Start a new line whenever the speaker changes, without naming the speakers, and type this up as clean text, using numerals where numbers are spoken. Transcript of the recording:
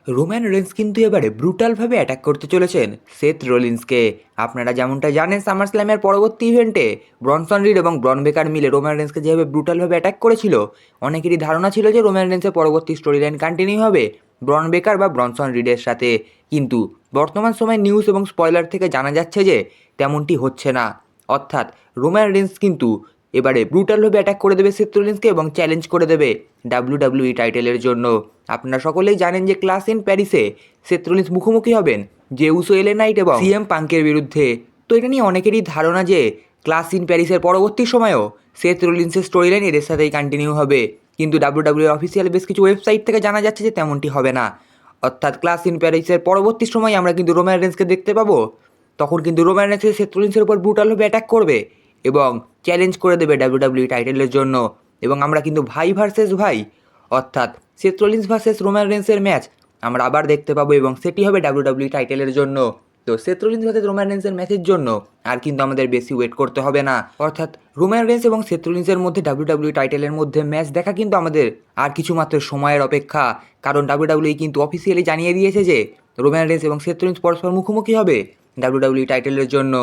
Roman Reigns কিন্তু এবারে ব্রুটালভাবে attack করতে চলেছেন সেথ রোলিন্সকে। আপনারা যেমনটা জানেন, সামার স্ল্যামের পরবর্তী ইভেন্টে ব্রনসন রিড এবং ব্রন বেকার মিলে রোমান রেন্সকে যেভাবে ব্রুটালভাবে অ্যাটাক করেছিল, অনেকেরই ধারণা ছিল যে রোমান রেন্সের পরবর্তী স্টোরি লাইন কন্টিনিউ হবে ব্রন বেকার বা ব্রনসন রিডের সাথে। কিন্তু বর্তমান সময়ে নিউজ এবং স্পয়লার থেকে জানা যাচ্ছে যে তেমনটি হচ্ছে না। অর্থাৎ রোমান রেন্স কিন্তু এবারে ব্রুটালভাবে অ্যাটাক করে দেবে সেথ রোলিন্সকে এবং চ্যালেঞ্জ করে দেবে ডাব্লিউডাব্লিউই টাইটেলের জন্য। আপনারা সকলেই জানেন যে ক্লাস ইন প্যারিসে সেথ রোলিন্স মুখোমুখি হবেন জে উসো, এলে নাইট এবং সিএম পাঙ্কের বিরুদ্ধে। তো এটা নিয়ে অনেকেরই ধারণা যে ক্লাস ইন প্যারিসের পরবর্তী সময়েও সেথ রোলিন্সের স্টোরি লাইন এদের সাথেই কন্টিনিউ হবে। কিন্তু ডাব্লিউডাব্লিউই অফিসিয়াল বেশ কিছু ওয়েবসাইট থেকে জানা যাচ্ছে যে তেমনটি হবে না। অর্থাৎ ক্লাস ইন প্যারিসের পরবর্তী সময় আমরা কিন্তু রোমান রেন্সকে দেখতে পাবো। তখন কিন্তু রোমান রেন্স সেথ রোলিন্সের উপর ব্রুটালভাবে অ্যাটাক করবে এবং চ্যালেঞ্জ করে দেবে ডাব্লিউডাব্লিউই টাইটেলের জন্য। এবং আমরা কিন্তু ভাই ভার্সেস ভাই, অর্থাৎ সেথ রোলিন্স ভার্সেস রোমান রেন্সের ম্যাচ আমরা আবার দেখতে পাবো এবং সেটি হবে ডাব্লিউডাব্লিউই টাইটেলের জন্য। তো সেথ রোলিন্স ভার্সেস রোমান রেন্সের ম্যাচের জন্য আর কিন্তু আমাদের বেশি ওয়েট করতে হবে না। অর্থাৎ রোমান রেন্স এবং সেথ রোলিন্সের মধ্যে ডাব্লিউডাব্লিউই টাইটেলের মধ্যে ম্যাচ দেখা কিন্তু আমাদের আর কিছু মাত্র সময়ের অপেক্ষা। কারণ ডাব্লিউডাব্লিউই কিন্তু অফিসিয়ালি জানিয়ে দিয়েছে যে রোমান রেন্স এবং সেথ রোলিন্স পরস্পর মুখোমুখি হবে ডাব্লিউডাব্লিউই টাইটেলের জন্য।